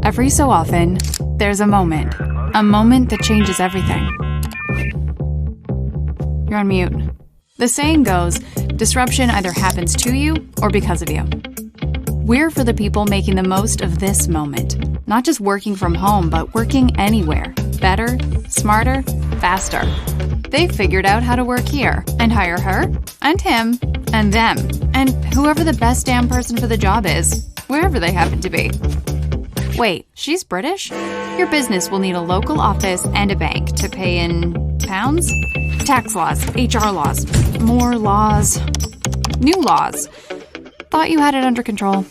Every so often, there's a moment that changes everything. You're on mute. The saying goes, disruption either happens to you or because of you. We're for the people making the most of this moment, not just working from home, but working anywhere, better, smarter, faster. They figured out how to work here and hire her and him and them and whoever the best damn person for the job is, wherever they happen to be. Wait, she's British? Your business will need a local office and a bank to pay in pounds? Tax laws, HR laws, more laws, new laws. Thought you had it under control.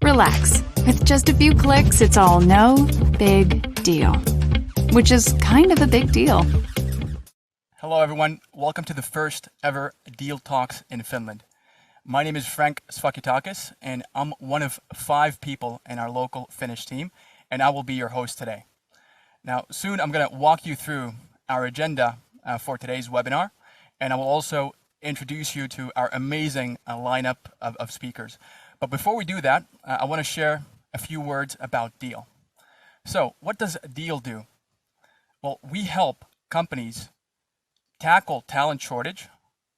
Relax. With just a few clicks, it's all no big deal. Which is kind of a big deal. Hello everyone, welcome to the first ever Deel Talks in Finland. My name is Frank Svakitakis and I'm one of 5 people in our local Finnish team and I will be your host today. Now soon I'm going to walk you through our agenda for today's webinar and I will also introduce you to our amazing lineup of speakers. But before we do that, I want to share a few words about Deel. So what does Deel do? Well, we help companies tackle talent shortage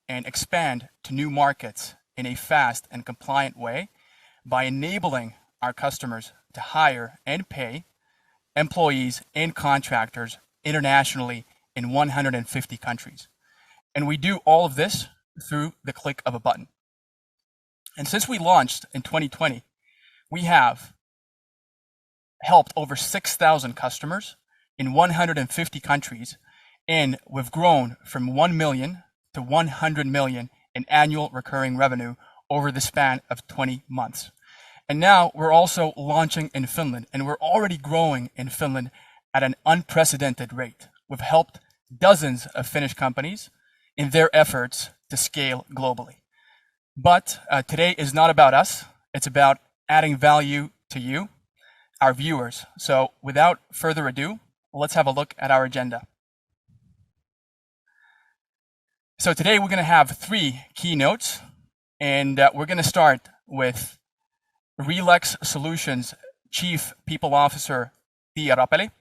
and expand to new markets in a fast and compliant way by enabling our customers to hire and pay employees and contractors internationally in 150 countries. And we do all of this through the click of a button. And since we launched in 2020, we have helped over 6,000 customers in 150 countries, and we've grown from 1 million to 100 million in annual recurring revenue over the span of 20 months. And now we're also launching in Finland, and we're already growing in Finland at an unprecedented rate. We've helped dozens of Finnish companies in their efforts to scale globally. But today is not about us. It's about adding value to you, our viewers. So without further ado, let's have a look at our agenda. So today we're going to have 3 keynotes, and we're going to start with RELEX Solutions Chief People Officer Tiia Rapeli.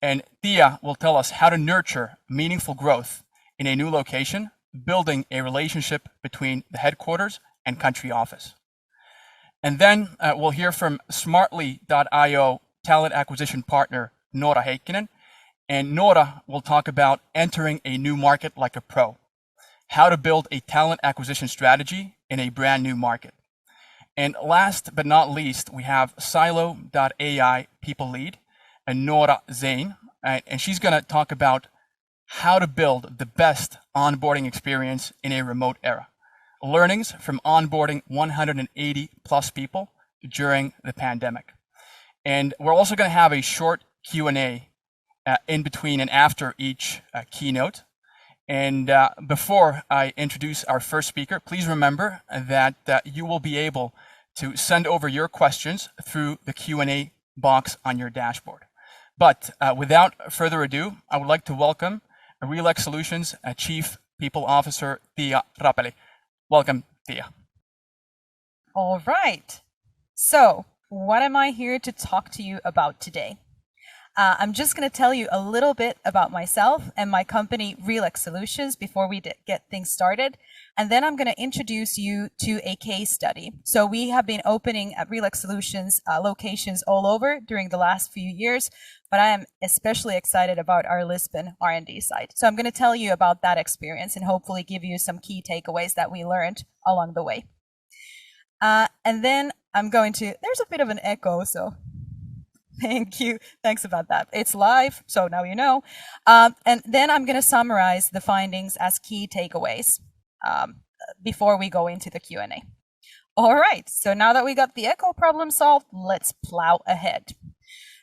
And Tiia will tell us how to nurture meaningful growth in a new location, building a relationship between the headquarters and country office. And then we'll hear from Smartly.io talent acquisition partner Noora Heikkinen. And Noora will talk about entering a new market like a pro, how to build a talent acquisition strategy in a brand new market. And last but not least, we have Silo.ai people lead, Noora Zein, and she's going to talk about how to build the best onboarding experience in a remote era. Learnings from onboarding 180 plus people during the pandemic. And we're also going to have a short Q&A in between and after each keynote. And before I introduce our first speaker, please remember that you will be able to send over your questions through the Q&A box on your dashboard. But without further ado, I would like to welcome RELEX Solutions Chief People Officer Tiia Rapeli. Welcome, Tiia. All right. So what am I here to talk to you about today? I'm just going to tell you a little bit about myself and my company, RELEX Solutions, before we get things started. And then I'm going to introduce you to a case study. So we have been opening at RELEX Solutions locations all over during the last few years, but I am especially excited about our Lisbon R&D site. So I'm going to tell you about that experience and hopefully give you some key takeaways that we learned along the way. And then I'm going to, there's a bit of an echo, so thank you. Thanks about that. It's live, so now you know. And then I'm going to summarize the findings as key takeaways before we go into the Q&A. All right, so now that we got the echo problem solved, let's plow ahead.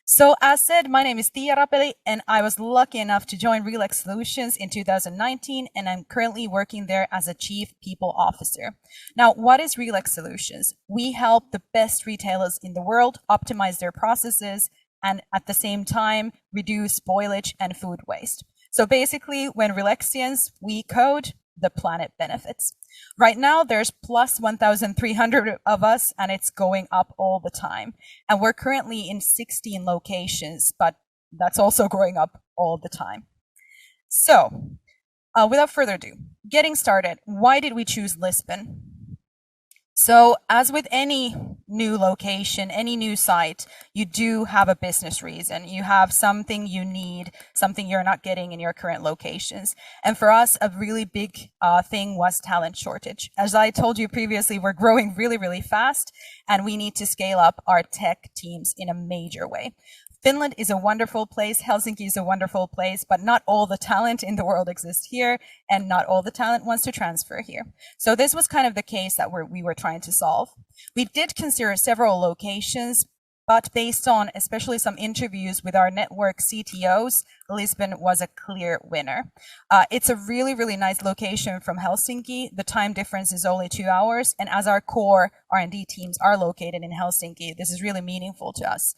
So as said, my name is Tiia Rapeli, and I was lucky enough to join RELEX Solutions in 2019, and I'm currently working there as a Chief People Officer. Now, what is RELEX Solutions? We help the best retailers in the world optimize their processes and at the same time reduce spoilage and food waste. So basically, when Relexians, we code, the planet benefits. Right now, there's plus 1,300 of us, and it's going up all the time. And we're currently in 16 locations, but that's also growing up all the time. So, without further ado, getting started, why did we choose Lisbon? So as with any new location, any new site, you do have a business reason. You have something you need, something you're not getting in your current locations. And for us, a really big thing was talent shortage. As I told you previously, we're growing really, really fast, and we need to scale up our tech teams in a major way. Finland is a wonderful place. Helsinki is a wonderful place, but not all the talent in the world exists here, and not all the talent wants to transfer here. So this was kind of the case that we were trying to solve. We did consider several locations, but based on especially some interviews with our network CTOs, Lisbon was a clear winner. It's a really, really nice location from Helsinki. The time difference is only 2 hours, and as our core R&D teams are located in Helsinki, this is really meaningful to us.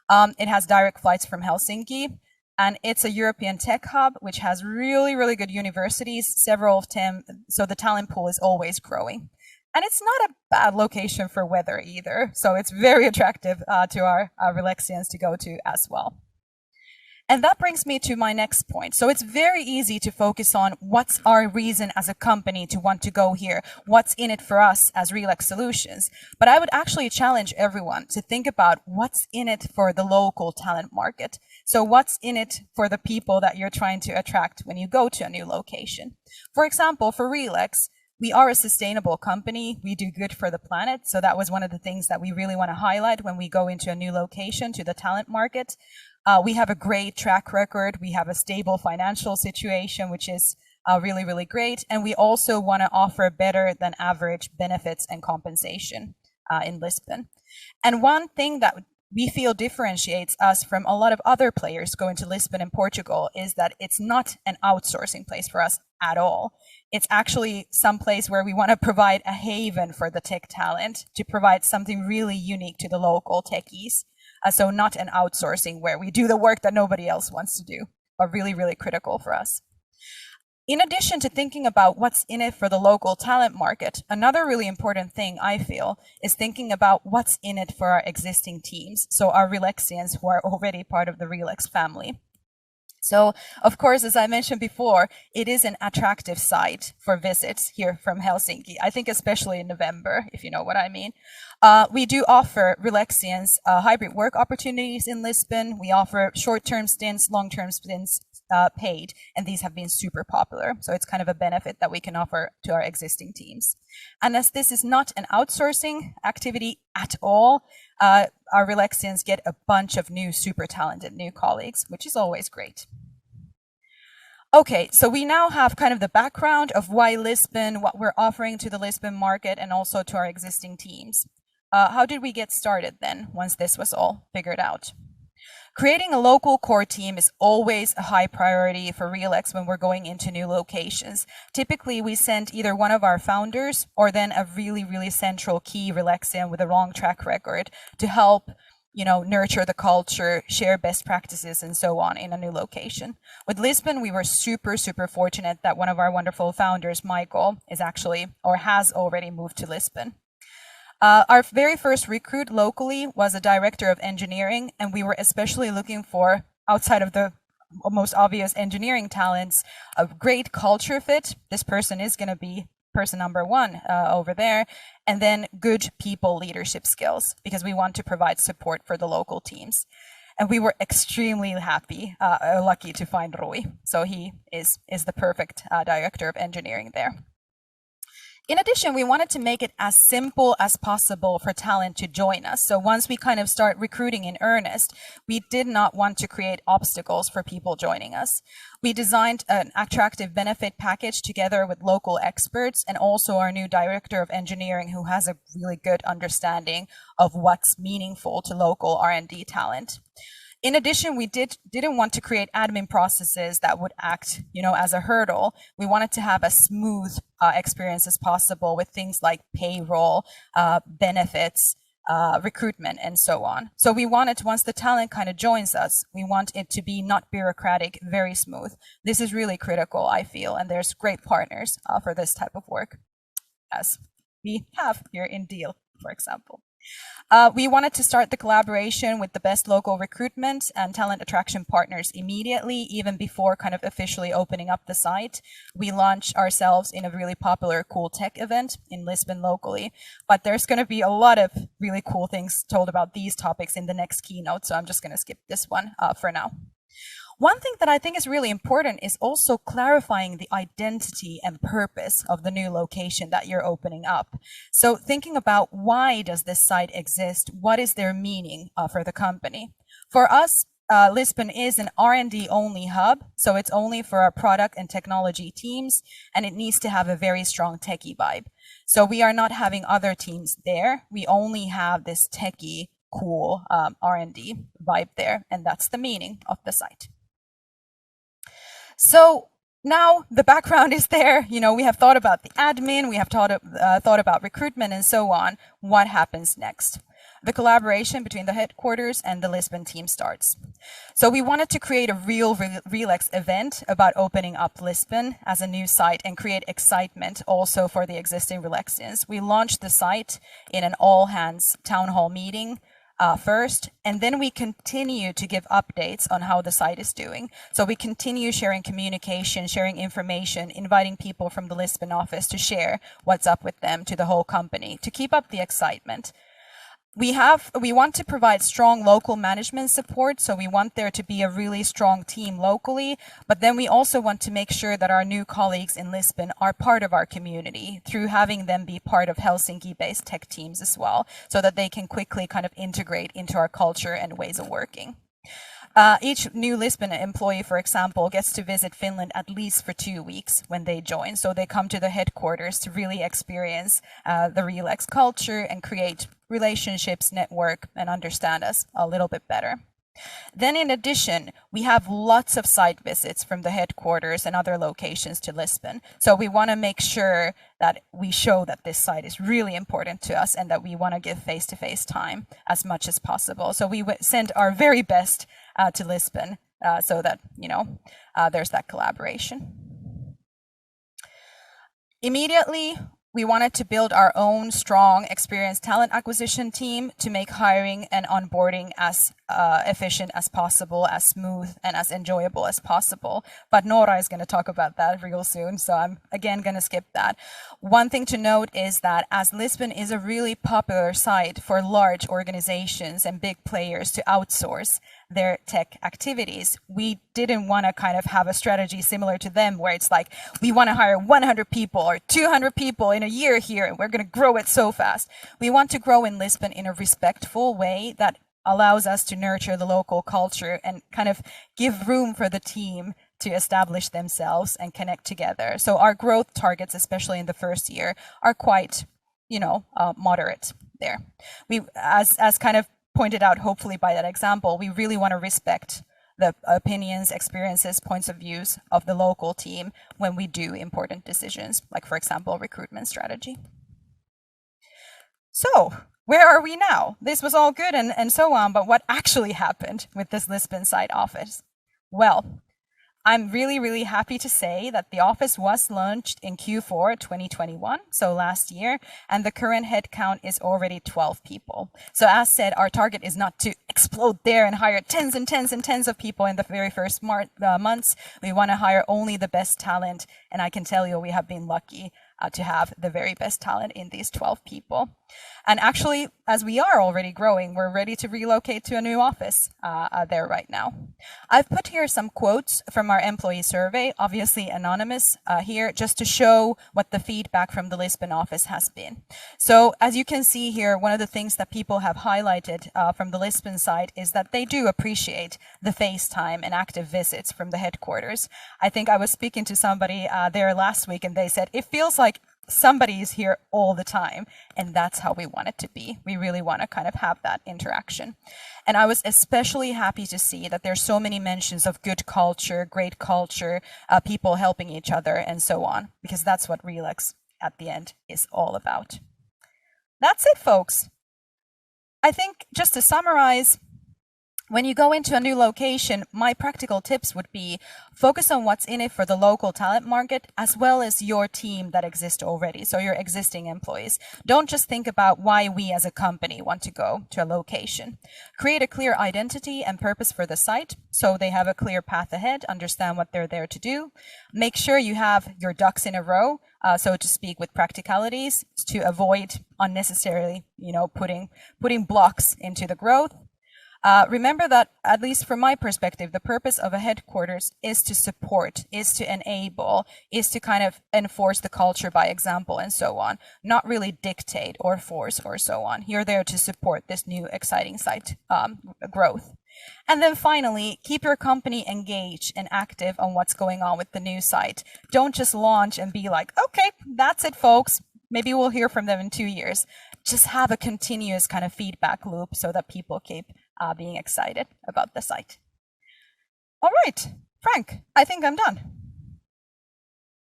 It has direct flights from Helsinki, and it's a European tech hub, which has really, really good universities, several of them, so the talent pool is always growing. And it's not a bad location for weather either, so it's very attractive to our Relexians to go to as well. And that brings me to my next point. So it's very easy to focus on what's our reason as a company to want to go here, what's in it for us as RELEX Solutions. But I would actually challenge everyone to think about what's in it for the local talent market. So what's in it for the people that you're trying to attract when you go to a new location? For example, for RELEX, we are a sustainable company. We do good for the planet. So that was one of the things that we really want to highlight when we go into a new location to the talent market. We have a great track record. We have a stable financial situation, which is really, really great. And we also want to offer better than average benefits and compensation in Lisbon. And one thing that we feel differentiates us from a lot of other players going to Lisbon and Portugal is that it's not an outsourcing place for us at all. It's actually some place where we want to provide a haven for the tech talent to provide something really unique to the local techies. So not an outsourcing where we do the work that nobody else wants to do, are really, really critical for us. In addition to thinking about what's in it for the local talent market, another really important thing I feel is thinking about what's in it for our existing teams. So our Relexians who are already part of the RELEX family. So, of course, as I mentioned before, it is an attractive site for visits here from Helsinki. I think especially in November, if you know what I mean. We do offer Relexians hybrid work opportunities in Lisbon. We offer short-term stints, long-term stints paid, and these have been super popular. So it's kind of a benefit that we can offer to our existing teams. And as this is not an outsourcing activity at all, our Relexians get a bunch of new, super talented new colleagues, which is always great. Okay, so we now have kind of the background of why Lisbon, what we're offering to the Lisbon market, and also to our existing teams. How did we get started then, once this was all figured out? Creating a local core team is always a high priority for RELEX when we're going into new locations. Typically, we send either one of our founders or then a really, really central key RELEXian with a long track record to help, nurture the culture, share best practices, and so on in a new location. With Lisbon, we were super, super fortunate that one of our wonderful founders, Michael, is actually or has already moved to Lisbon. Our very first recruit locally was a director of engineering, and we were especially looking for, outside of the most obvious engineering talents, a great culture fit. This person is going to be person number one over there, and then good people leadership skills, because we want to provide support for the local teams. And we were extremely lucky to find Rui. So he is the perfect director of engineering there. In addition, we wanted to make it as simple as possible for talent to join us. So once we kind of start recruiting in earnest, we did not want to create obstacles for people joining us. We designed an attractive benefit package together with local experts and also our new director of engineering, who has a really good understanding of what's meaningful to local R&D talent. In addition, we didn't want to create admin processes that would act, as a hurdle. We wanted to have as smooth experience as possible with things like payroll, benefits, recruitment and so on. So we wanted, once the talent kind of joins us, we want it to be not bureaucratic, very smooth. This is really critical, I feel, and there's great partners for this type of work, as we have here in Deel, for example. We wanted to start the collaboration with the best local recruitment and talent attraction partners immediately, even before kind of officially opening up the site. We launched ourselves in a really popular cool tech event in Lisbon locally, but there's going to be a lot of really cool things told about these topics in the next keynote, so I'm just going to skip this one for now. One thing that I think is really important is also clarifying the identity and purpose of the new location that you're opening up. So thinking about, why does this site exist? What is their meaning for the company? For us, Lisbon is an R&D only hub, so it's only for our product and technology teams, and it needs to have a very strong techie vibe. So we are not having other teams there. We only have this techie, cool R&D vibe there, and that's the meaning of the site. So now the background is there. You know, we have thought about the admin, we have thought about recruitment and so on. What happens next? The collaboration between the headquarters and the Lisbon team starts. So we wanted to create a real RELEX event about opening up Lisbon as a new site and create excitement also for the existing RELEXians. We launched the site in an all-hands town hall meeting first, and then we continue to give updates on how the site is doing. So we continue sharing communication, sharing information, inviting people from the Lisbon office to share what's up with them to the whole company to keep up the excitement. We want to provide strong local management support, so we want there to be a really strong team locally, but then we also want to make sure that our new colleagues in Lisbon are part of our community through having them be part of Helsinki-based tech teams as well, so that they can quickly kind of integrate into our culture and ways of working. Each new Lisbon employee, for example, gets to visit Finland at least for 2 weeks when they join. So they come to the headquarters to really experience the RELEX culture and create relationships, network, and understand us a little bit better. Then in addition, we have lots of site visits from the headquarters and other locations to Lisbon. So we want to make sure that we show that this site is really important to us and that we want to give face-to-face time as much as possible. So we send our very best to Lisbon so that, you know, there's that collaboration. Immediately, we wanted to build our own strong, experienced talent acquisition team to make hiring and onboarding as efficient as possible, as smooth and as enjoyable as possible. But Noora is going to talk about that real soon, so I'm again going to skip that. One thing to note is that as Lisbon is a really popular site for large organizations and big players to outsource their tech activities, we didn't want to kind of have a strategy similar to them where it's like, we want to hire 100 people or 200 people in a year here and we're going to grow it so fast. We want to grow in Lisbon in a respectful way that allows us to nurture the local culture and kind of give room for the team to establish themselves and connect together. So our growth targets, especially in the first year, are quite, you know, moderate there. We, as kind of pointed out, hopefully by that example, we really want to respect the opinions, experiences, points of views of the local team when we do important decisions, like, for example, recruitment strategy. So where are we now? This was all good and so on, but what actually happened with this Lisbon site office? Well, I'm really, really happy to say that the office was launched in Q4 2021, so last year, and the current headcount is already 12 people. So as said, our target is not to explode there and hire tens and tens and tens of people in the very first months. We want to hire only the best talent, and I can tell you we have been lucky to have the very best talent in these 12 people. And actually, as we are already growing, we're ready to relocate to a new office there right now. I've put here some quotes from our employee survey, obviously anonymous here, just to show what the feedback from the Lisbon office has been. So as you can see here, one of the things that people have highlighted from the Lisbon side is that they do appreciate the FaceTime and active visits from the headquarters. I think I was speaking to somebody there last week and they said, it feels like somebody is here all the time, and that's how we want it to be. We really want to kind of have that interaction. And I was especially happy to see that there's so many mentions of good culture, great culture, people helping each other, and so on, because that's what RELEX at the end is all about. That's it, folks. I think just to summarize, when you go into a new location, my practical tips would be focus on what's in it for the local talent market, as well as your team that exists already, so your existing employees. Don't just think about why we as a company want to go to a location. Create a clear identity and purpose for the site, so they have a clear path ahead, understand what they're there to do. Make sure you have your ducks in a row, so to speak, with practicalities to avoid unnecessarily, putting blocks into the growth. Remember that, at least from my perspective, the purpose of a headquarters is to support, is to enable, is to kind of enforce the culture by example and so on, not really dictate or force or so on. You're there to support this new exciting site growth. And then finally, keep your company engaged and active on what's going on with the new site. Don't just launch and be like, okay, that's it, folks. Maybe we'll hear from them in 2 years. Just have a continuous kind of feedback loop so that people keep being excited about the site. All right, Frank, I think I'm done.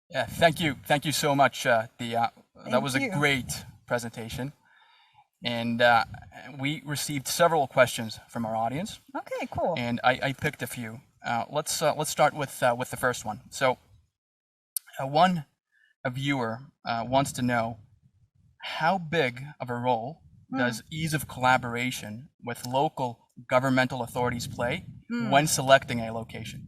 Yeah, thank you. Thank you so much, Tiia. That was a great presentation. And we received several questions from our audience. Okay, cool. And I picked a few. Let's start with the first one. So a viewer wants to know, how big of a role does ease of collaboration with local governmental authorities play when selecting a location?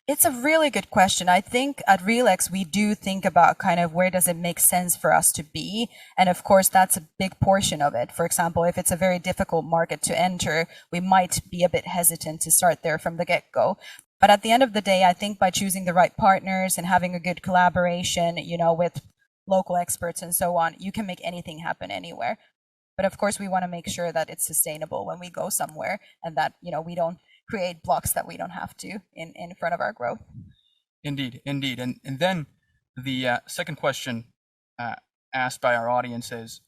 It's a really good question. I think at RELEX, we do think about kind of where does it make sense for us to be? And of course, that's a big portion of it. For example, if it's a very difficult market to enter, we might be a bit hesitant to start there from the get-go. But at the end of the day, I think by choosing the right partners and having a good collaboration, with local experts and so on, you can make anything happen anywhere. But of course, we want to make sure that it's sustainable when we go somewhere and that, we don't create blocks that we don't have to in front of our growth. Indeed. And then the second question asked by our audience is,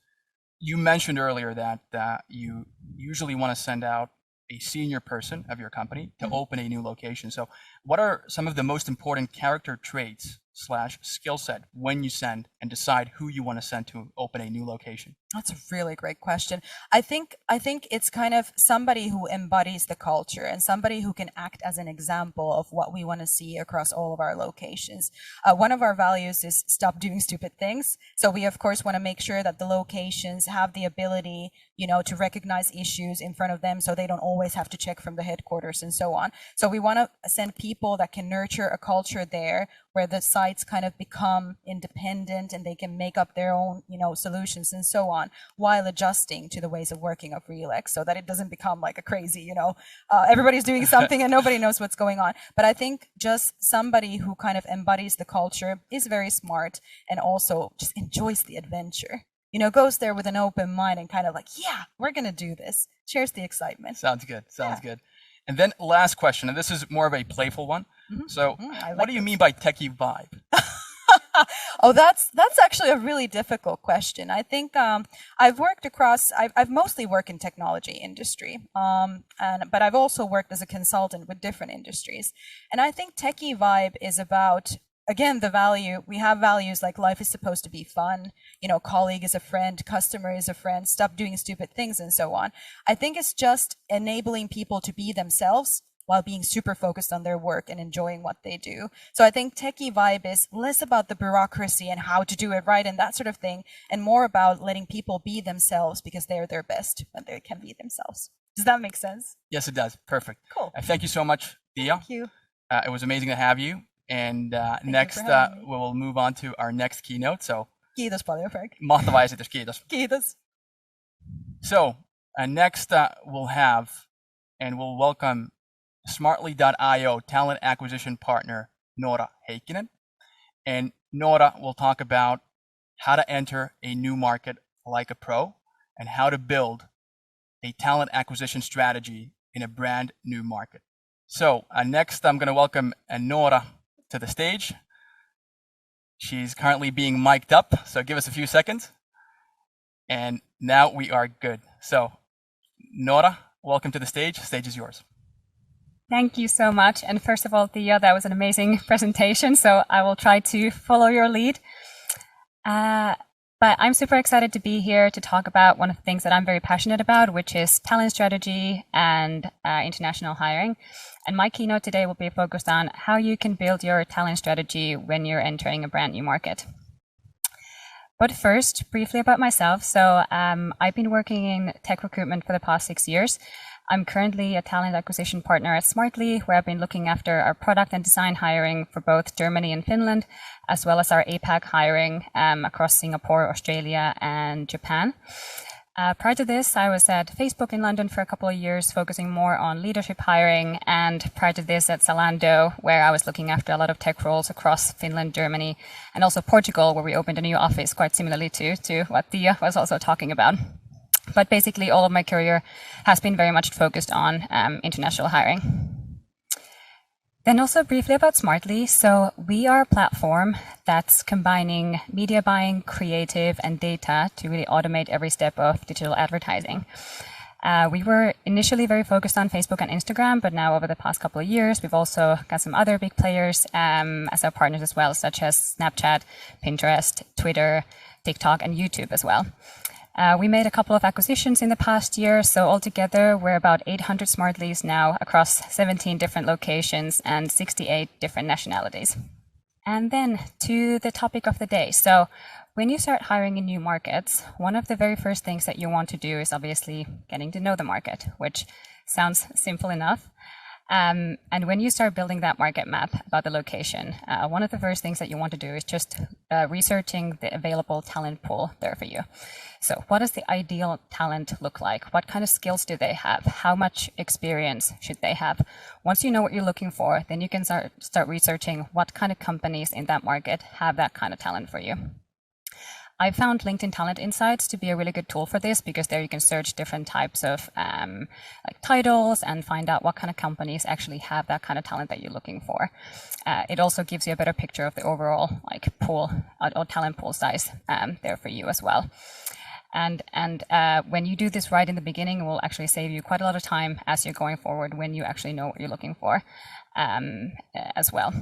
you mentioned earlier that you usually want to send out a senior person of your company to open a new location. So what are some of the most important character traits / skill set when you send and decide who you want to send to open a new location? That's a really great question. I think it's kind of somebody who embodies the culture and somebody who can act as an example of what we want to see across all of our locations. One of our values is stop doing stupid things. So we of course want to make sure that the locations have the ability, to recognize issues in front of them so they don't always have to check from the headquarters and so on. So we want to send people that can nurture a culture there where the sites kind of become independent and they can make up their own, solutions and so on, while adjusting to the ways of working of RELEX so that it doesn't become like a crazy, everybody's doing something and nobody knows what's going on. But I think just somebody who kind of embodies the culture is very smart and also just enjoys the adventure, goes there with an open mind and kind of like, yeah, we're going to do this. Shares the excitement. Sounds good. Good. And then last question, and this is more of a playful one. So what do you mean by techie vibe? Oh, that's actually a really difficult question. I think I've worked across, I've mostly worked in technology industry, but I've also worked as a consultant with different industries. And I think techie vibe is about, again, the value. We have values like life is supposed to be fun, colleague is a friend, customer is a friend, stop doing stupid things and so on. I think it's just enabling people to be themselves while being super focused on their work and enjoying what they do. So I think techie vibe is less about the bureaucracy and how to do it right and that sort of thing, and more about letting people be themselves because they're their best when they can be themselves. Does that make sense? Yes, it does. Perfect. Cool. Thank you so much, Tiia. Thank you. It was amazing to have you. And next, we will move on to our next keynote. So, kiitos paljon, Frank. Mahtavaa esitys, kiitos. Kiitos. So, next we'll welcome Smartly.io talent acquisition partner, Noora Heikkinen. And Noora will talk about how to enter a new market like a pro and how to build a talent acquisition strategy in a brand new market. So next, I'm going to welcome Noora to the stage. She's currently being mic'd up, so give us a few seconds. And now we are good. So Noora, welcome to the stage. The stage is yours. Thank you so much. And first of all, Tiia, that was an amazing presentation. So I will try to follow your lead. But I'm super excited to be here to talk about one of the things that I'm very passionate about, which is talent strategy and international hiring. And my keynote today will be focused on how you can build your talent strategy when you're entering a brand new market. But first, briefly about myself. So I've been working in tech recruitment for the past 6 years. I'm currently a talent acquisition partner at Smartly, where I've been looking after our product and design hiring for both Germany and Finland, as well as our APAC hiring across Singapore, Australia, and Japan. Prior to this, I was at Facebook in London for a couple of years, focusing more on leadership hiring. And prior to this at Zalando, where I was looking after a lot of tech roles across Finland, Germany, and also Portugal, where we opened a new office, quite similarly to what Tiia was also talking about. But basically, all of my career has been very much focused on international hiring. Then also briefly about Smartly. So we are a platform that's combining media buying, creative, and data to really automate every step of digital advertising. We were initially very focused on Facebook and Instagram, but now over the past couple of years, we've also got some other big players as our partners as well, such as Snapchat, Pinterest, Twitter, TikTok, and YouTube as well. We made a couple of acquisitions in the past year, so altogether we're about 800 Smartlys now across 17 different locations and 68 different nationalities. And then to the topic of the day. So when you start hiring in new markets, one of the very first things that you want to do is obviously getting to know the market, which sounds simple enough. And when you start building that market map about the location, one of the first things that you want to do is just researching the available talent pool there for you. So what does the ideal talent look like? What kind of skills do they have? How much experience should they have? Once you know what you're looking for, then you can start researching what kind of companies in that market have that kind of talent for you. I found LinkedIn Talent Insights to be a really good tool for this, because there you can search different types of like titles and find out what kind of companies actually have that kind of talent that you're looking for. It also gives you a better picture of the overall like pool or talent pool size there for you as well. And when you do this right in the beginning, it will actually save you quite a lot of time as you're going forward when you actually know what you're looking for as well.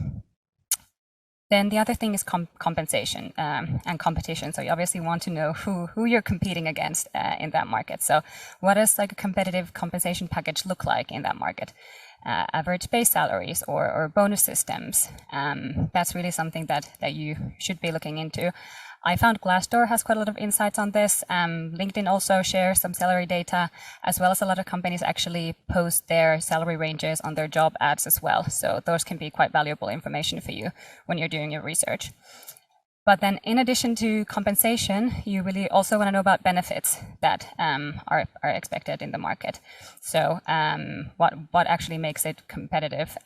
Then the other thing is compensation and competition. So you obviously want to know who you're competing against in that market. So what does like a competitive compensation package look like in that market? Average base salaries or bonus systems. That's really something that you should be looking into. I found Glassdoor has quite a lot of insights on this. LinkedIn also shares some salary data, as well as a lot of companies actually post their salary ranges on their job ads as well. So those can be quite valuable information for you when you're doing your research. But then in addition to compensation, you really also want to know about benefits that are expected in the market. So what actually makes it competitive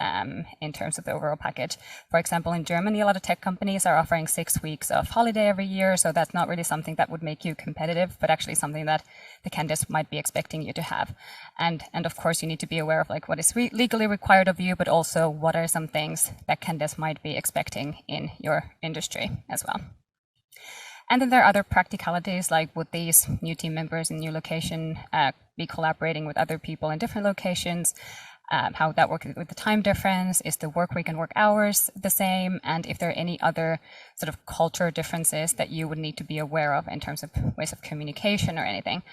in terms of the overall package. For example, in Germany, a lot of tech companies are offering 6 weeks of holiday every year. So that's not really something that would make you competitive, but actually something that the candidates might be expecting you to have. And of course, you need to be aware of like what is legally required of you, but also what are some things that candidates might be expecting in your industry as well. And then there are other practicalities, like would these new team members in new location be collaborating with other people in different locations? How would that work with the time difference? Is the work week and work hours the same? And if there are any other sort of culture differences that you would need to be aware of in terms of ways of communication or anything.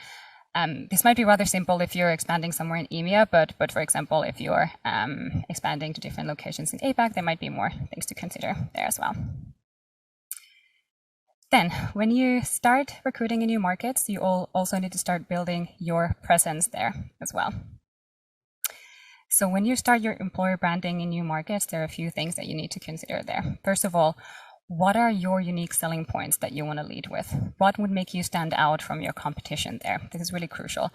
This might be rather simple if you're expanding somewhere in EMEA, but for example, if you're expanding to different locations in APAC, there might be more things to consider there as well. Then, when you start recruiting in new markets, you also need to start building your presence there as well. So when you start your employer branding in new markets, there are a few things that you need to consider there. First of all, what are your unique selling points that you want to lead with? What would make you stand out from your competition there? This is really crucial.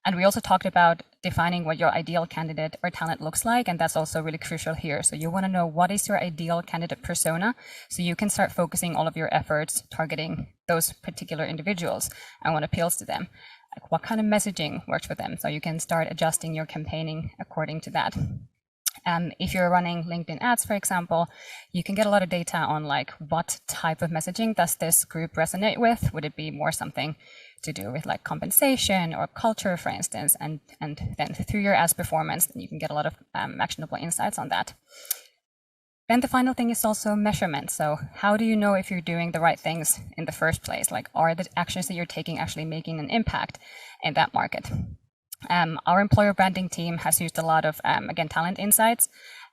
And we also talked about defining what your ideal candidate or talent looks like, and that's also really crucial here. So you want to know what is your ideal candidate persona, so you can start focusing all of your efforts targeting those particular individuals and what appeals to them. Like what kind of messaging works for them, so you can start adjusting your campaigning according to that. If you're running LinkedIn ads, for example, you can get a lot of data on like what type of messaging does this group resonate with? Would it be more something to do with like compensation or culture, for instance? And then through your ads performance, then you can get a lot of actionable insights on that. Then the final thing is also measurement. So how do you know if you're doing the right things in the first place? Like, are the actions that you're taking actually making an impact in that market? Our employer branding team has used a lot of, again, talent insights.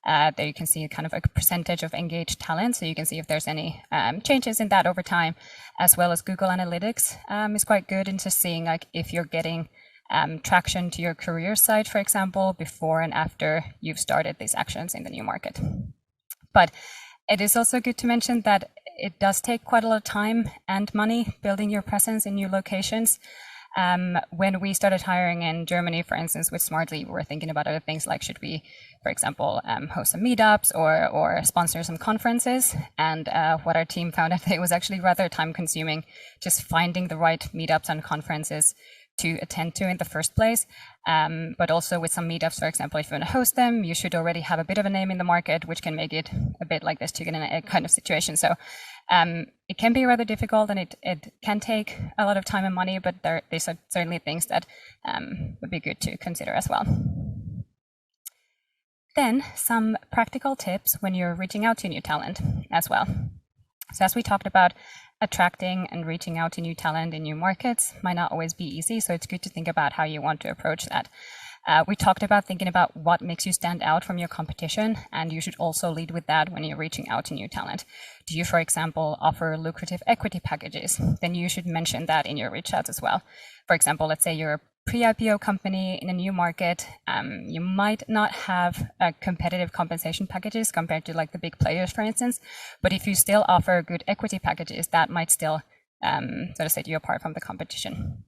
There you can see kind of a percentage of engaged talent. So you can see if there's any changes in that over time, as well as Google Analytics is quite good into seeing like if you're getting traction to your career site, for example, before and after you've started these actions in the new market. But it is also good to mention that it does take quite a lot of time and money building your presence in new locations. When we started hiring in Germany, for instance, with Smartly, we were thinking about other things like should we, for example, host some meetups or sponsor some conferences. And what our team found out, it was actually rather time consuming just finding the right meetups and conferences to attend to in the first place. But also with some meetups, for example, if you want to host them, you should already have a bit of a name in the market, which can make it a bit like this chicken and egg kind of situation. So it can be rather difficult and it can take a lot of time and money, but these are certainly things that would be good to consider as well. Then some practical tips when you're reaching out to new talent as well. So as we talked about, attracting and reaching out to new talent in new markets might not always be easy. So it's good to think about how you want to approach that. We talked about thinking about what makes you stand out from your competition, and you should also lead with that when you're reaching out to new talent. Do you, for example, offer lucrative equity packages? Then you should mention that in your reach outs as well. For example, let's say you're a pre-IPO company in a new market, you might not have competitive compensation packages compared to like the big players, for instance. But if you still offer good equity packages, that might still sort of set you apart from the competition.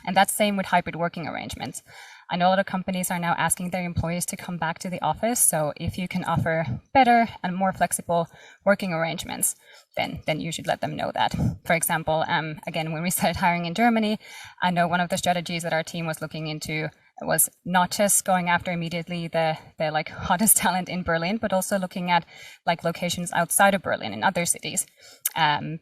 And that's same with hybrid working arrangements. I know a lot of companies are now asking their employees to come back to the office. So if you can offer better and more flexible working arrangements, then you should let them know that. For example, again, when we started hiring in Germany, I know one of the strategies that our team was looking into was not just going after immediately the like hottest talent in Berlin, but also looking at like locations outside of Berlin in other cities.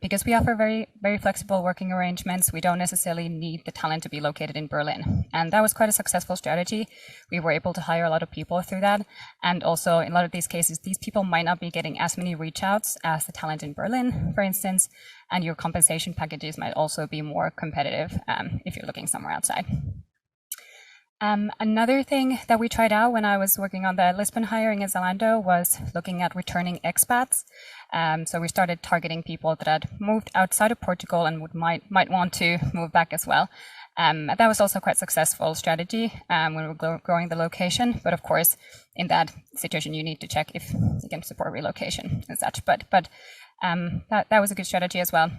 Because we offer very, very flexible working arrangements. We don't necessarily need the talent to be located in Berlin. And that was quite a successful strategy. We were able to hire a lot of people through that. And also in a lot of these cases, these people might not be getting as many reach outs as the talent in Berlin, for instance, and your compensation packages might also be more competitive if you're looking somewhere outside. Another thing that we tried out when I was working on the Lisbon hiring in Zalando was looking at returning expats. So we started targeting people that had moved outside of Portugal and might want to move back as well. That was also quite a successful strategy when we were growing the location. But of course, in that situation, you need to check if you can support relocation and such. But that was a good strategy as well.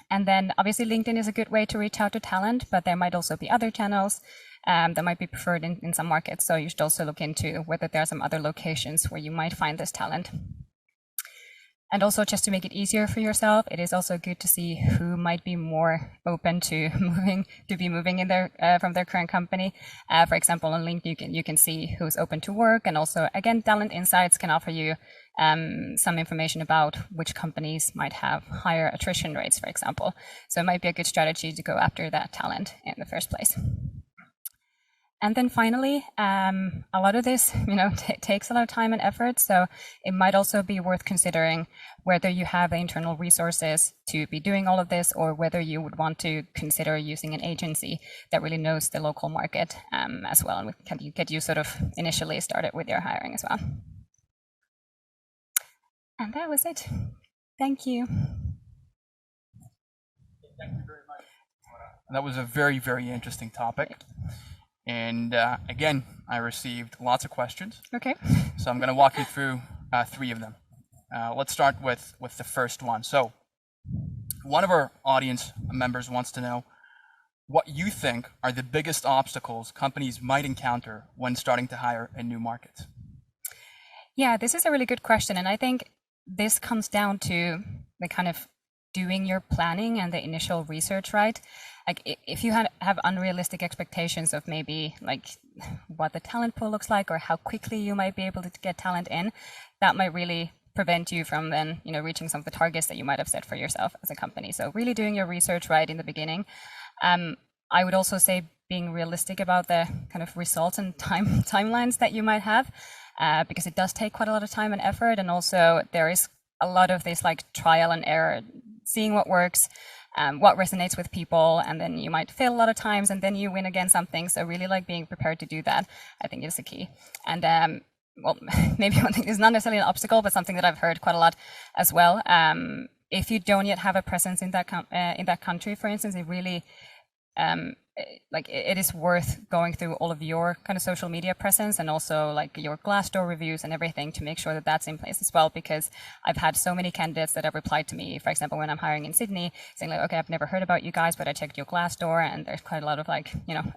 And then obviously LinkedIn is a good way to reach out to talent, but there might also be other channels that might be preferred in some markets. So you should also look into whether there are some other locations where you might find this talent. And also just to make it easier for yourself, it is also good to see who might be more open to moving in from their current company. For example, on LinkedIn, you can see who's open to work. And also, again, Talent Insights can offer you some information about which companies might have higher attrition rates, for example. So it might be a good strategy to go after that talent in the first place. And then finally, a lot of this, takes a lot of time and effort. So it might also be worth considering whether you have the internal resources to be doing all of this, or whether you would want to consider using an agency that really knows the local market as well, and can get you sort of initially started with your hiring as well. And that was it. Thank you. Thank you very much. That was a very, very interesting topic. And again, I received lots of questions. Okay. So I'm going to walk you through 3 of them. Let's start with the first one. So one of our audience members wants to know what you think are the biggest obstacles companies might encounter when starting to hire in new markets. Yeah, this is a really good question. And I think this comes down to the kind of doing your planning and the initial research, right? Like if you have unrealistic expectations of maybe like what the talent pool looks like or how quickly you might be able to get talent in, that might really prevent you from then, reaching some of the targets that you might have set for yourself as a company. So really doing your research right in the beginning. I would also say being realistic about the kind of results and timelines that you might have. because it does take quite a lot of time and effort. And also there is a lot of this like trial and error, seeing what works, what resonates with people, and then you might fail a lot of times and then you win again something. So really like being prepared to do that, I think is the key. And well, maybe one thing is not necessarily an obstacle, but something that I've heard quite a lot as well. If you don't yet have a presence in that country, for instance, it really like it is worth going through all of your kind of social media presence and also like your Glassdoor reviews and everything to make sure that that's in place as well. Because I've had so many candidates that have replied to me, for example, when I'm hiring in Sydney, saying like, okay, I've never heard about you guys, but I checked your Glassdoor and there's quite a lot of like, you know,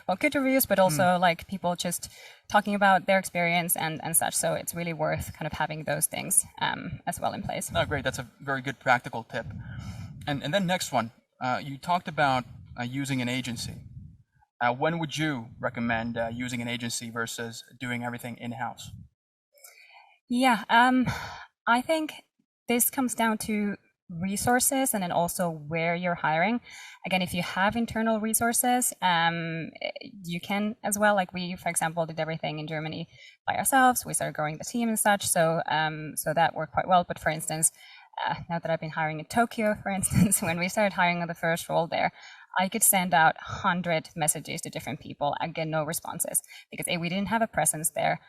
well, good reviews, but also like people just talking about their experience and such. So it's really worth kind of having those things as well in place. Oh, great. That's a very good practical tip. And then next one, you talked about using an agency. When would you recommend using an agency versus doing everything in-house? Yeah, I think this comes down to resources and then also where you're hiring. Again, if you have internal resources, you can as well. Like we, for example, did everything in Germany by ourselves. We started growing the team and such, so that worked quite well. But for instance, now that I've been hiring in Tokyo, for instance, when we started hiring on the first role there, I could send out 100 messages to different people and get no responses because we didn't have a presence there.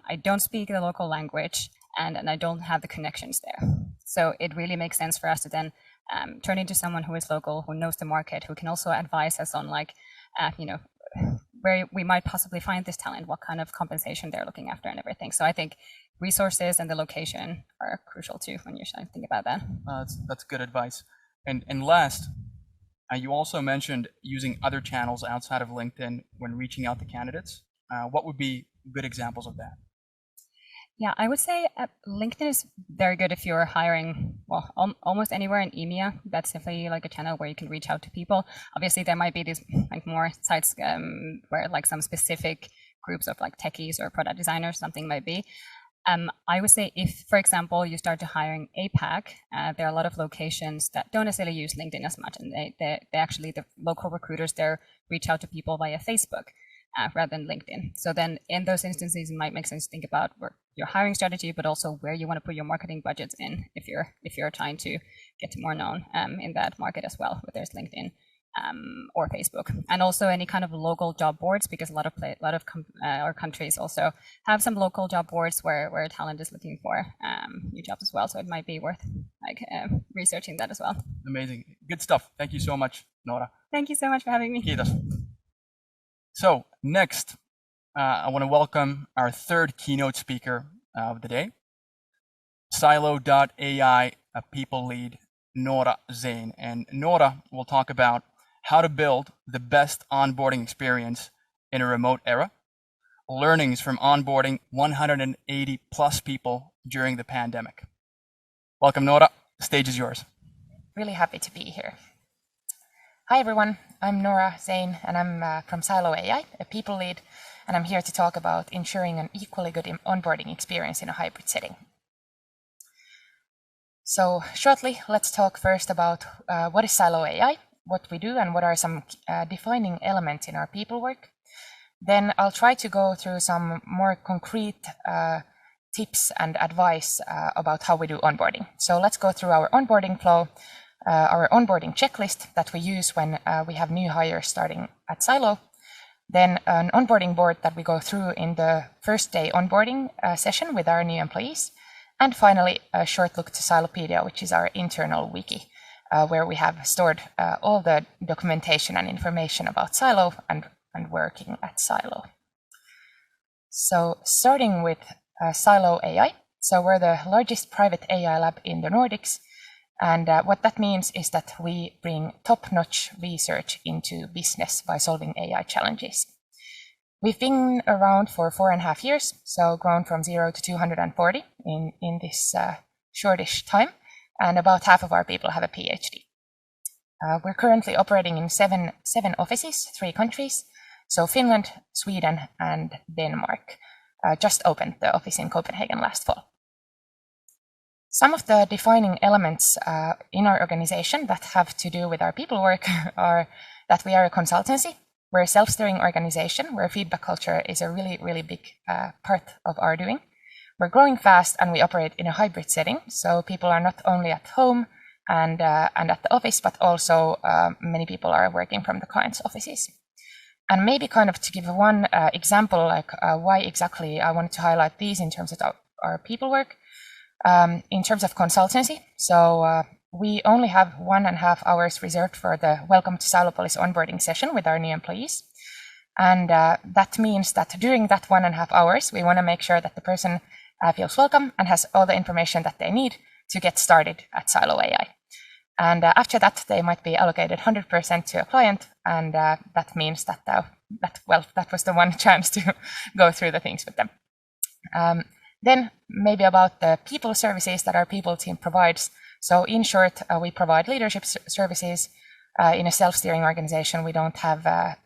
I don't speak the local language and I don't have the connections there. So it really makes sense for us to then turn into someone who is local, who knows the market, who can also advise us on like, you know, where we might possibly find this talent, what kind of compensation they're looking after and everything. So I think resources and the location are crucial too when you're trying to think about that. That's good advice. And last, you also mentioned using other channels outside of LinkedIn when reaching out to candidates. What would be good examples of that? Yeah, I would say LinkedIn is very good if you're hiring, well, almost anywhere in EMEA. That's definitely like a channel where you can reach out to people. Obviously, there might be these like more sites where like some specific groups of like techies or product designers, something might be. I would say if, for example, you start to hiring APAC, there are a lot of locations that don't necessarily use LinkedIn as much. And they actually, the local recruiters there reach out to people via Facebook rather than LinkedIn. So then in those instances, it might make sense to think about your hiring strategy, but also where you want to put your marketing budgets in if you're trying to get more known in that market as well, whether it's LinkedIn or Facebook, and also any kind of local job boards, because a lot of our countries also have some local job boards where talent is looking for new jobs as well. So it might be worth like researching that as well. Amazing, good stuff. Thank you so much, Noora. Thank you so much for having me. Kiitos. So next, I want to welcome our third keynote speaker of the day, Silo.ai people lead, Noora Zein. And Noora will talk about how to build the best onboarding experience in a remote era, learnings from onboarding 180 plus people during the pandemic. Welcome, Noora. The stage is yours. Really happy to be here. Hi, everyone. I'm Noora Zein, and I'm from Silo.ai, a people lead, and I'm here to talk about ensuring an equally good onboarding experience in a hybrid setting. So shortly, let's talk first about what is Silo.ai, what we do, and what are some defining elements in our people work. Then I'll try to go through some more concrete tips and advice about how we do onboarding. So let's go through our onboarding flow, our onboarding checklist that we use when we have new hires starting at Silo. Then an onboarding board that we go through in the first day onboarding session with our new employees. And finally, a short look to Silopedia, which is our internal wiki, where we have stored all the documentation and information about Silo and working at Silo. So starting with Silo.ai. So we're the largest private AI lab in the Nordics. And what that means is that we bring top-notch research into business by solving AI challenges. We've been around for 4.5 years, so grown from 0 to 240 in this shortish time, and about half of our people have a PhD. We're currently operating in seven offices, 3 countries, so Finland, Sweden, and Denmark. Just opened the office in Copenhagen last fall. Some of the defining elements in our organization that have to do with our people work are that we are a consultancy. We're a self-steering organization where feedback culture is a really, really big part of our doing. We're growing fast and we operate in a hybrid setting. So people are not only at home and at the office, but also many people are working from the client's offices. And maybe kind of to give one example, like why exactly I wanted to highlight these in terms of our people work, in terms of consultancy. So we only have 1.5 hours reserved for the Welcome to Silo.ai onboarding session with our new employees. And that means that during that 1.5 hours, we want to make sure that the person feels welcome and has all the information that they need to get started at Silo.ai. And after that, they might be allocated 100% to a client. And that means that, that was the one chance to go through the things with them. Then maybe about the people services that our people team provides. So in short, we provide leadership services. In a self-steering organization, we don't have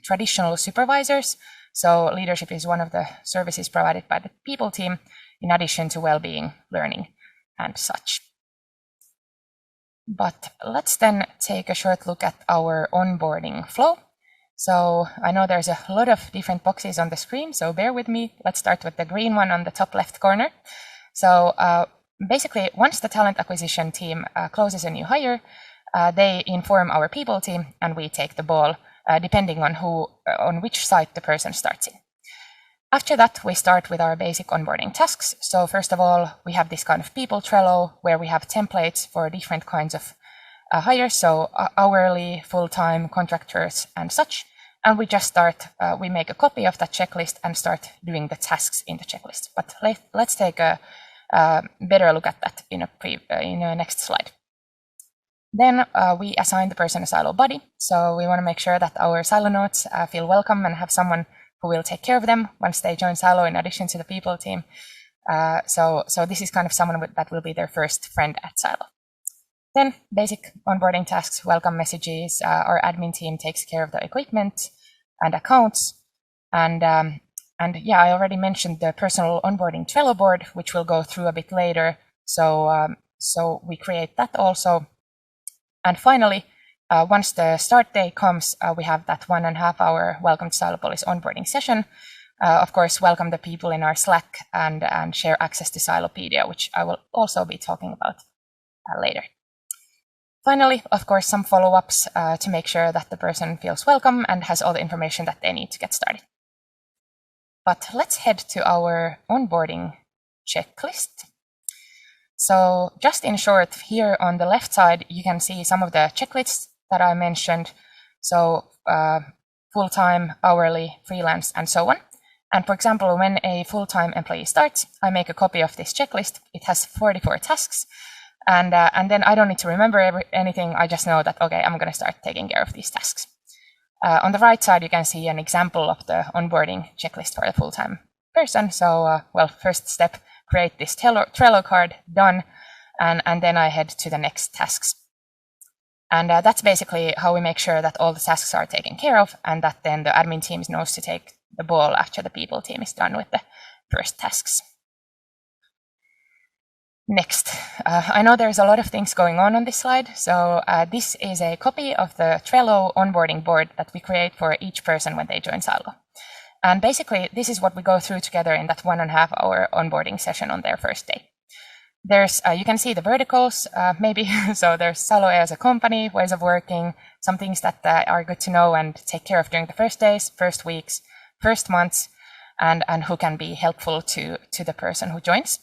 traditional supervisors. So leadership is one of the services provided by the people team, in addition to well-being, learning, and such. But let's then take a short look at our onboarding flow. So I know there's a lot of different boxes on the screen, so bear with me. Let's start with the green one on the top left corner. So basically, once the talent acquisition team closes a new hire, they inform our people team and we take the ball, depending on which site the person starts in. After that, we start with our basic onboarding tasks. So first of all, we have this kind of people Trello where we have templates for different kinds of hires, so hourly, full-time, contractors, and such. And we just start, we make a copy of that checklist and start doing the tasks in the checklist. But let's take a better look at that in a next slide. Then we assign the person a Silo buddy. So we want to make sure that our Silo notes feel welcome and have someone who will take care of them once they join Silo in addition to the people team. So this is kind of someone that will be their first friend at Silo. Then basic onboarding tasks, welcome messages. Our admin team takes care of the equipment and accounts. And yeah, I already mentioned the personal onboarding Trello board, which we'll go through a bit later. So we create that also. And finally, once the start day comes, we have that 1.5 hour Welcome to Silo.ai onboarding session. Of course, welcome the people in our Slack and share access to Silopedia, which I will also be talking about later. Finally, of course, some follow-ups to make sure that the person feels welcome and has all the information that they need to get started. But let's head to our onboarding checklist. So just in short, here on the left side, you can see some of the checklists that I mentioned. So full-time, hourly, freelance, and so on. And for example, when a full-time employee starts, I make a copy of this checklist. It has 44 tasks. And then I don't need to remember anything. I just know that, okay, I'm going to start taking care of these tasks. On the right side, you can see an example of the onboarding checklist for a full-time person. So, well, first step, create this Trello card, done. And then I head to the next tasks. And that's basically how we make sure that all the tasks are taken care of and that then the admin team knows to take the ball after the people team is done with the first tasks. Next, I know there's a lot of things going on this slide. So this is a copy of the Trello onboarding board that we create for each person when they join Silo. And basically, this is what we go through together in that 1.5 hour onboarding session on their first day. There's, you can see the verticals, maybe. So there's Silo.ai as a company, ways of working, some things that are good to know and take care of during the first days, first weeks, first months, and who can be helpful to the person who joins.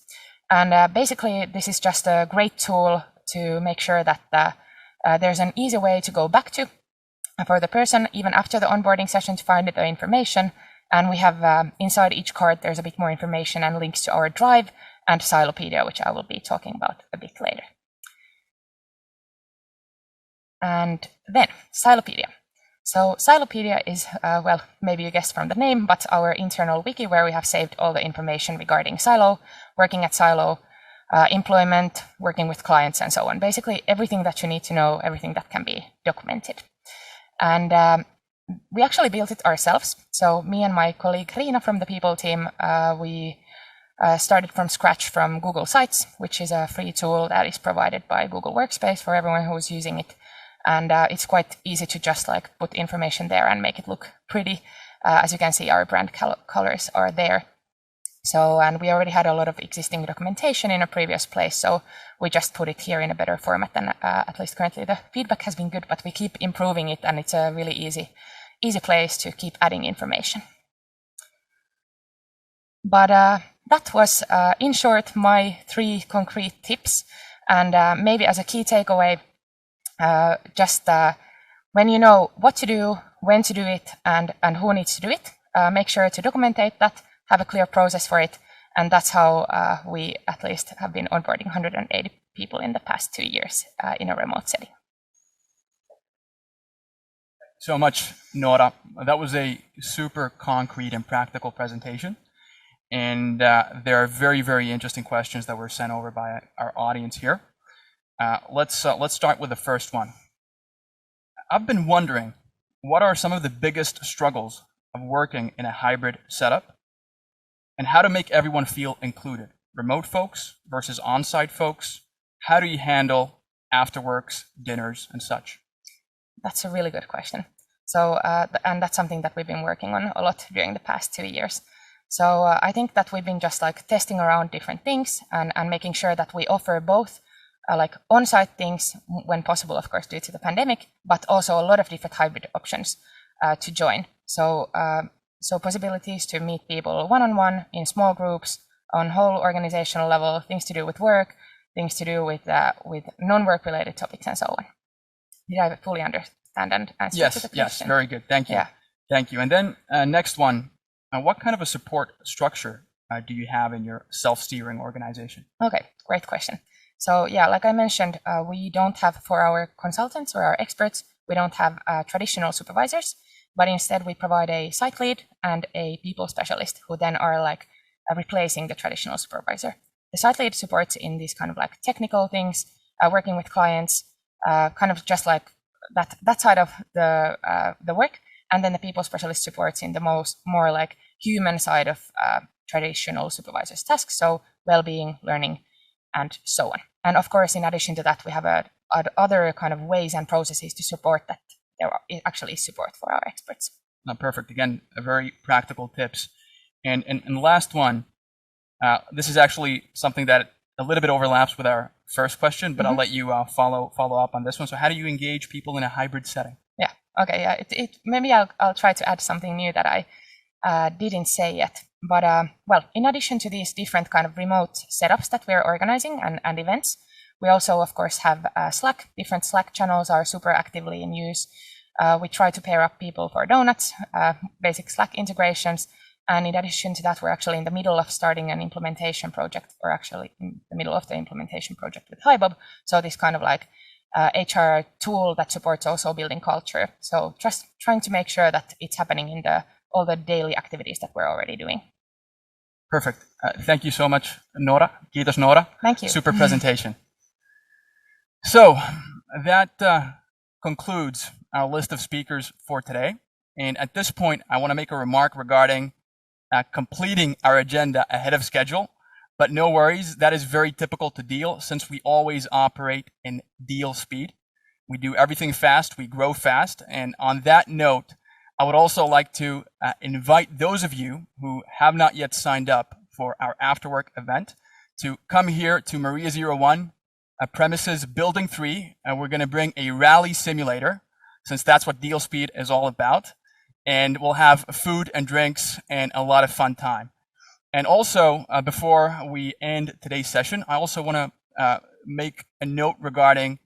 And basically, this is just a great tool to make sure that there's an easy way to go back to for the person, even after the onboarding session, to find the information. And we have inside each card, there's a bit more information and links to our Drive and Silopedia, which I will be talking about a bit later. And then Silopedia. So Silopedia is, well, maybe you guessed from the name, but our internal wiki where we have saved all the information regarding Silo, working at Silo, employment, working with clients, and so on. Basically, everything that you need to know, everything that can be documented. And we actually built it ourselves. So me and my colleague Riina from the people team, we started from scratch from Google Sites, which is a free tool that is provided by Google Workspace for everyone who is using it. And it's quite easy to just like put information there and make it look pretty. As you can see, our brand colors are there. So, and we already had a lot of existing documentation in a previous place, so we just put it here in a better format, and at least currently the feedback has been good, but we keep improving it, and it's a really easy place to keep adding information. But that was, in short, my 3 concrete tips. And maybe as a key takeaway, just when you know what to do, when to do it, and who needs to do it, make sure to documentate that, have a clear process for it. And that's how we at least have been onboarding 180 people in the past 2 years in a remote setting. So much, Noora. That was a super concrete and practical presentation. And there are very, very interesting questions that were sent over by our audience here. Let's start with the first one. I've been wondering, what are some of the biggest struggles of working in a hybrid setup, and how to make everyone feel included? Remote folks versus on-site folks. How do you handle afterworks, dinners, and such? That's a really good question. So, and that's something that we've been working on a lot during the past 2 years. So I think that we've been just like testing around different things and making sure that we offer both like on-site things when possible, of course, due to the pandemic, but also a lot of different hybrid options to join. So, so possibilities to meet people one-on-one in small groups on whole organizational level, things to do with work, things to do with non-work related topics and so on. Did I fully understand and answer to the question? Yes, very good. Thank you. Yeah. Thank you. And then next one, what kind of a support structure do you have in your self-steering organization? Okay, great question. So yeah, like I mentioned, we don't have, for our consultants or our experts, we don't have traditional supervisors, but instead we provide a site lead and a people specialist who then are like replacing the traditional supervisor. The site lead supports in these kind of like technical things, working with clients, kind of just like that side of the work. And then the people specialist supports in the more like human side of traditional supervisors' tasks, so well-being, learning, and so on. And of course, in addition to that, we have other kind of ways and processes to support that there actually is support for our experts. Perfect. Again, a very practical tips. And last one, this is actually something that a little bit overlaps with our first question, but I'll let you follow up on this one. So how do you engage people in a hybrid setting? Yeah. Okay. Yeah. Maybe I'll try to add something new that I didn't say yet. But well, in addition to these different kind of remote setups that we're organizing and events, we also, of course, have Slack. Different Slack channels are super actively in use. We try to pair up people for donuts, basic Slack integrations. And in addition to that, we're actually in the middle of starting an implementation project, or actually in the middle of the implementation project with HiBob. So this kind of like HR tool that supports also building culture. So just trying to make sure that it's happening in all the daily activities that we're already doing. Perfect. Thank you so much, Noora. Kiitos, Noora. Thank you. Super presentation. So that concludes our list of speakers for today. And at this point, I want to make a remark regarding completing our agenda ahead of schedule. But no worries, that is very typical to Deel, since we always operate in Deel speed. We do everything fast, we grow fast. And on that note, I would also like to invite those of you who have not yet signed up for our afterwork event to come here to Maria 01, premises building 3, and we're going to bring a rally simulator, since that's what Deel Speed is all about. And we'll have food and drinks and a lot of fun time. And also, before we end today's session, I also want to make a note regarding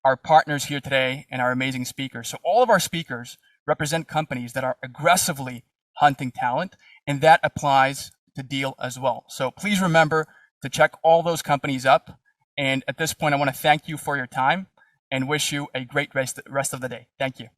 our partners here today and our amazing speakers. So all of our speakers represent companies that are aggressively hunting talent, and that applies to Deel as well. So please remember to check all those companies up. And at this point, I want to thank you for your time and wish you a great rest of the day. Thank you.